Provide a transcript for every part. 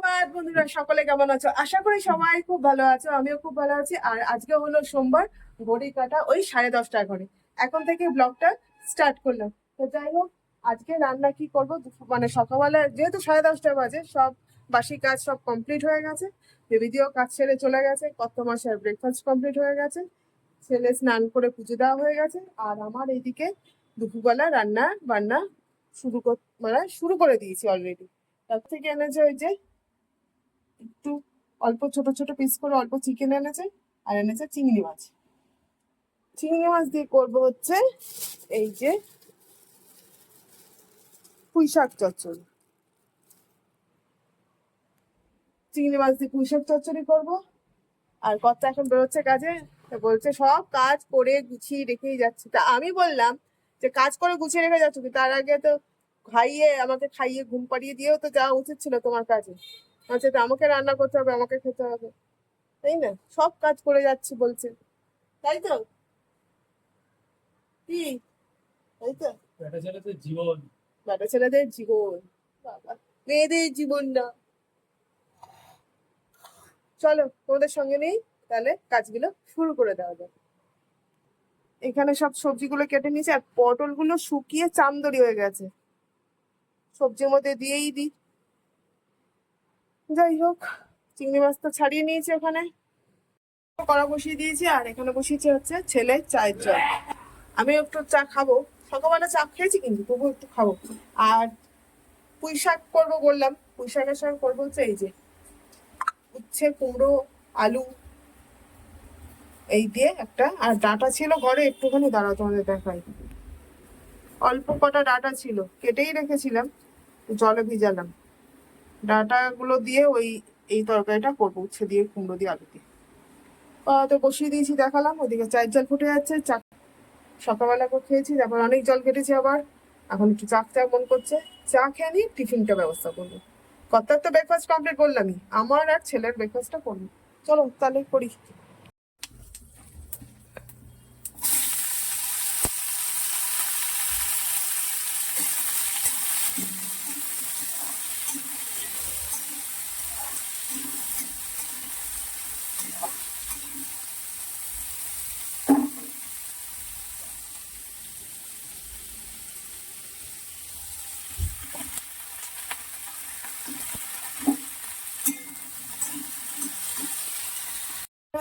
সুপ্রভাত বন্ধুরা, সকলে কেমন আছো? আশা করি সবাই খুব ভালো আছো, আমিও খুব ভালো আছি। আর আজকে হলো সোমবার, ঘড়ি কাটা ওই 10:30 ঘরে। এখন থেকে ব্লগটা স্টার্ট করলাম। তো যাই হোক, আজকে রান্না কি করবো, মানে সকালবেলা যেহেতু 10:30 বাজে, সব বাসি কাজ সব কমপ্লিট হয়ে গেছে। বেবিদিও কাজ ছেড়ে চলে গেছে, কত মাসের ব্রেকফাস্ট কমপ্লিট হয়ে গেছে, ছেলে স্নান করে পুজো দেওয়া হয়ে গেছে। আর আমার এইদিকে দুপুরবেলা রান্না বান্না শুরু করে দিয়েছি অলরেডি। তার থেকে এনেছে ওই যে একটু অল্প ছোট ছোট পিস করে অল্প চিকেন এনেছে, আর এনেছে চিংড়ি মাছ। চিংড়ি মাছ দিয়ে করবো হচ্ছে এই যে পুঁই শাক চচ্চড়ি। চিংড়ি মাছ দিয়ে পুঁই শাক চচ্চড়ি করবো। আর কর্তা এখন বেরোচ্ছে কাজে, তা বলছে সব কাজ করে গুছিয়ে রেখেই যাচ্ছে। তা আমি বললাম যে কাজ করে গুছিয়ে রেখে যাচ্ছ কি, তার আগে তো আমাকে খাইয়ে ঘুম পাড়িয়ে দিয়েও তো যাওয়া উচিত ছিল তোমার কাজে। আচ্ছা, তো আমাকে রান্না করতে হবে, আমাকে খেতে হবে, তাই না? সব কাজ করে যাচ্ছি বলছে, তাই তো? কি, তাই তো? বেটা ছেলেদের জীবন। বেটা ছেলেদের জীবন, বাবা, মেয়েদের জীবন না। চলো তোমাদের সঙ্গে নেই, তাহলে কাজগুলো শুরু করে দেওয়া যাক। এখানে সব সবজিগুলো কেটে নিয়েছি, আর পটলগুলো শুকিয়ে চামদড়ি হয়ে গেছে, সবজির মধ্যে দিয়েই দিই। যাই হোক, চিংড়ি মাছ তো ছাড়িয়ে নিয়েছি ওখানে, কড়া বসিয়ে দিয়েছি। আর এখানে বসিয়েছি হচ্ছে ছেলে চায়ের জল। আমি একটু চা খাবো, সকালবেলা চা খেয়েছি কিন্তু তবু একটু খাবো। আর পুঁই শাক করবো বললাম, পুঁই শাকের সঙ্গে করবো হচ্ছে এই যে উচ্ছে, কুমড়ো, আলু, এই দিয়ে একটা। আর ডাঁটা ছিল ঘরে একটুখানি, দাঁড়াও তোমাদের দেখাই। অল্প কটা ডাঁটা ছিল, কেটেই রেখেছিলাম, জলে ভিজালাম। ডাঁটা গুলো দিয়ে এই তরকারিটা করবো, উচ্ছে দিয়ে, কুমড়ো দিয়ে, আলু দিয়ে। তো বসিয়ে দিয়েছি, দেখালাম। ওদিকে চায়ের জল ফুটে যাচ্ছে। চা সকালবেলা করে খেয়েছি, তারপর অনেক জল কেটেছি আবার। এখন একটু চা চা মন করছে, চা খেয়ে নিয়ে টিফিনটা ব্যবস্থা করবো। কর্তার তো ব্রেকফাস্ট কমপ্লিট করলামই, আমার আর ছেলের ব্রেকফাস্টটা করবো। চলো তাহলে করি।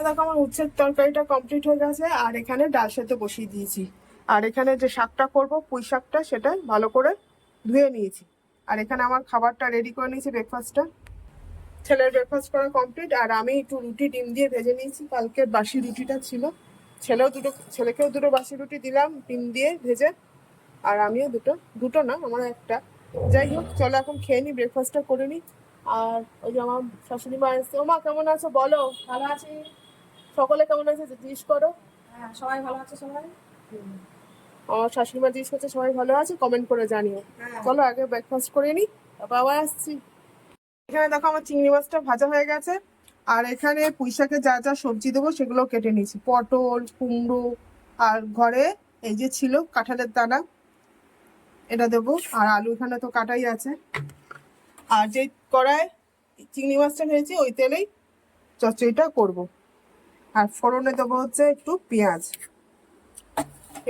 দেখো আমার উচ্ছের তরকারিটা কমপ্লিট হয়ে গেছে, আর এখানে ডাল সেদ্ধ বসিয়ে দিয়েছি। আর এখানে যে শাকটা করব, পুঁই শাকটা, সেটা ভালো করে ধুয়ে নিয়েছি। আর এখানে আমার খাবারটা রেডি করে নিয়েছি, ব্রেকফাস্টটা। ছেলের ব্রেকফাস্ট করা কমপ্লিট। আর আমি একটু রুটি ডিম দিয়ে ভেজে নিয়েছি, কালকে বাসি রুটিটা ছিল। ছেলেকেও দুটো বাসি রুটি দিলাম ডিম দিয়ে ভেজে। আর আমিও দুটো, দুটো না, আমার একটা। যাই হোক, চলো এখন খেয়ে নি, ব্রেকফাস্টটা করে নি। আর ওই যে আমার শাশুড়ি মা এসছে। ও মা, কেমন আছো বলো? ভালো আছি। সকলে কেমন আছে জিজ্ঞেস করো। হ্যাঁ, সবাই ভালো আছে সবাই। আমার শাশুড়ি মা জিজ্ঞেস করছে সবাই ভালো আছে, কমেন্ট করে জানিও। হ্যাঁ। চলো আগে ব্রেকফাস্ট করে নি, তারপর আবার আসছি। এখানে দেখো আমার চিংড়ি মাছটা ভাজা হয়ে গেছে। আর এখানে পুঁই শাকে যা যা সবজি দেবো সেগুলো কেটে নিয়েছি, পটল, কুমড়ো, আর ঘরে এই যে ছিল কাঁঠালের দানা, এটা দেবো। আর আলু এখানে তো কাটাই আছে। আর যে কড়ায় চিংড়ি মাছটা ভেজেছি ওই তেলেই চচ্চড়িটা করব। আর ফোড়নে দেবো হচ্ছে একটু পেঁয়াজ।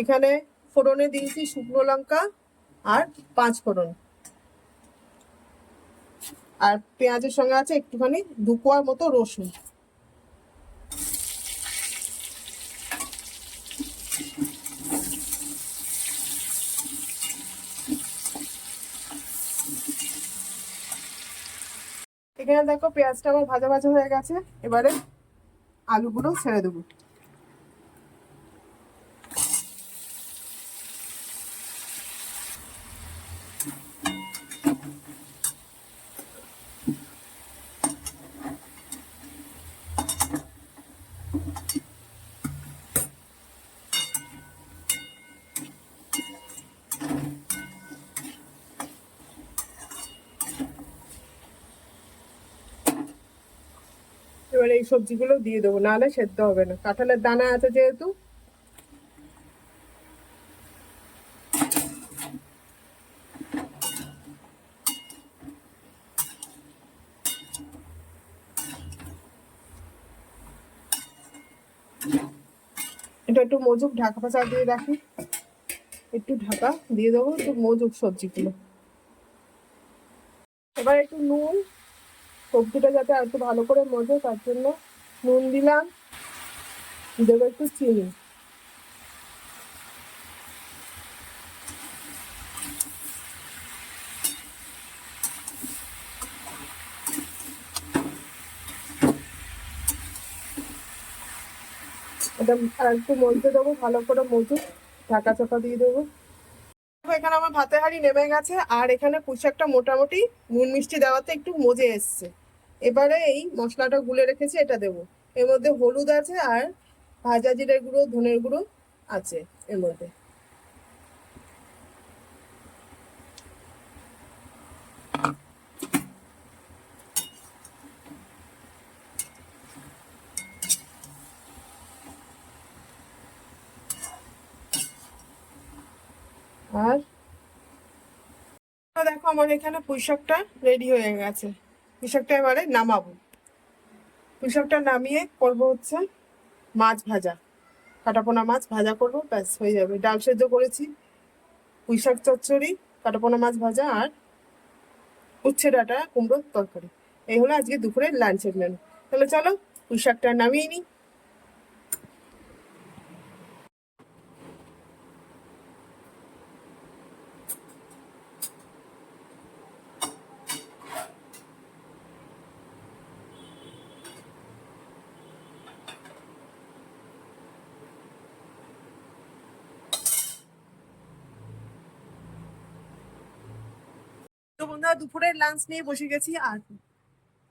এখানে ফোড়নে দিয়েছি শুকনো লঙ্কা আর 5 ফোড়ন। আর পেঁয়াজের সঙ্গে আছে একটুখানি 2 কোয়ার মতো রসুন। এখানে দেখো পেঁয়াজটা আমার ভাজা ভাজা হয়ে গেছে। এবারে আলুগুলো ছেড়ে দেবো। এবারে এই সবজিগুলো দিয়ে দেবো, নাহলে সেদ্ধ হবে না, কাঁঠালের দানা আছে যেহেতু। এটা একটু মজুক ঢাকা পাচা দিয়ে রাখি, একটু ঢাকা দিয়ে দেবো, একটু মজুক সবজিগুলো। এবার একটু নুন, সবজিটা যাতে আর একটু ভালো করে মজে তার জন্য নুন দিলাম, দেবো একটু চিনি। এটা আর একটু মজতে দেবো, ভালো করে মজুক, ঢাকা চাপা দিয়ে দেবো। এখানে আমার ভাতের হাঁড়ি নেমে গেছে, আর এখানে পুঁইশাকটা মোটামুটি নুন মিষ্টি দেওয়াতে একটু মজে এসছে। এবারে এই মশলাটা গুলে রেখেছি এটা দেবো। এর মধ্যে হলুদ আছে আর ভাজা জিরের গুঁড়ো, ধনের গুঁড়ো আছে এর মধ্যে। আর দেখো আমার এখানে পুঁইশাকটা রেডি হয়ে গেছে। পুঁইশাকটা এবারে নামাবো। পুঁইশাকটা নামিয়ে করবো হচ্ছে মাছ ভাজা, কাটাপোনা মাছ ভাজা করবো, ব্যাস হয়ে যাবে। ডাল সেদ্ধ করেছি, পুঁইশাক চচ্চড়ি, কাটাপোনা মাছ ভাজা আর উচ্ছে ডাঁটা কুমড়োর তরকারি। এই হলো আজকে দুপুরের লাঞ্চের মেনু। তাহলে চলো পুঁইশাকটা নামিয়ে নিই। তো বন্ধুরা দুপুরের লাঞ্চ নিয়ে বসে গেছি। আর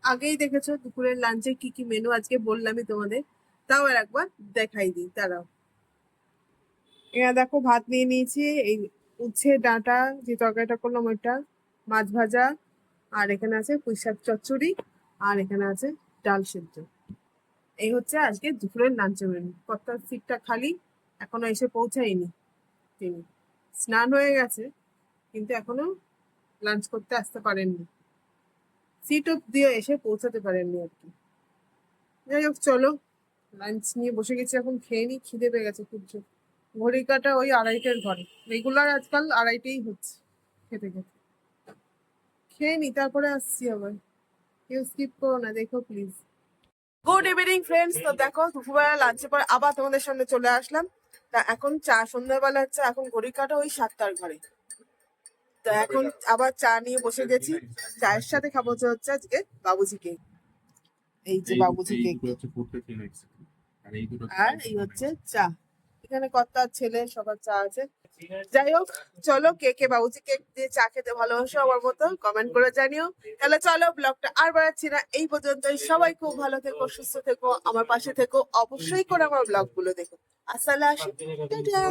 আগেই দেখেছো দুপুরের লাঞ্চে কি কি মেনু আজকে বললামই তোমাদের, তাও আর একবার দেখাই দিই দাঁড়াও। এখানে দেখো ভাত নিয়ে নিয়েছি, এই উচ্ছে ডাঁটা যে তরকারিটা করলাম ওইটা, মাছ ভাজা, আর এখানে আছে পুঁইশাক চচ্চড়ি, আর এখানে আছে ডাল সেদ্ধ। এই হচ্ছে আজকে দুপুরের লাঞ্চের মেনু। কর্তার সিটটা খালি, এখনো এসে পৌঁছায়নি তিনি। স্নান হয়ে গেছে কিন্তু এখনো লাঞ্চ করতে আসতে পারেননি, সিট দিয়ে এসে পৌঁছাতে পারেননি আর কি। যাই হোক চলো, লাঞ্চ নিয়ে বসে গেছি, এখন খেয়ে নি, খিদে পেয়ে গেছে খুব জোর। ঘড়ি কাটা ওই 2:30-এর ঘরে, রেগুলার আজকাল 2:30-এই হচ্ছে খেতে খেতে। খেয়ে নি তারপরে আসছি আবার, কেউ স্কিপ করো না, দেখো প্লিজ। Good evening friends. তো দেখো দুপুরবেলা লাঞ্চের পর আবার তোমাদের সামনে চলে আসলাম। তা এখন চা, সন্ধ্যাবেলা হচ্ছে, এখন ঘড়ি কাটা ওই 7টার ঘরে। তো এখন আবার চা নিয়ে বসে গেছি। চায়ের সাথে খাবো হচ্ছে আজকে বাবুজি কেক। এই যে বাবুজি কেক, আর এই হচ্ছে চা। এখানে কর্তার ছেলে সবার চা আছে। যাই হোক চলো, কে কে বাবুজি কেক দিয়ে চা খেতে ভালোবাসো আমার মতো কমেন্ট করে জানিও। তাহলে চলো, ব্লগটা আর বাড়াচ্ছি না, এই পর্যন্তই। সবাই খুব ভালো থেকো, সুস্থ থেকো, আমার পাশে থেকো, অবশ্যই করে আমার ব্লগ গুলো দেখো। আসসালাম, টাটা।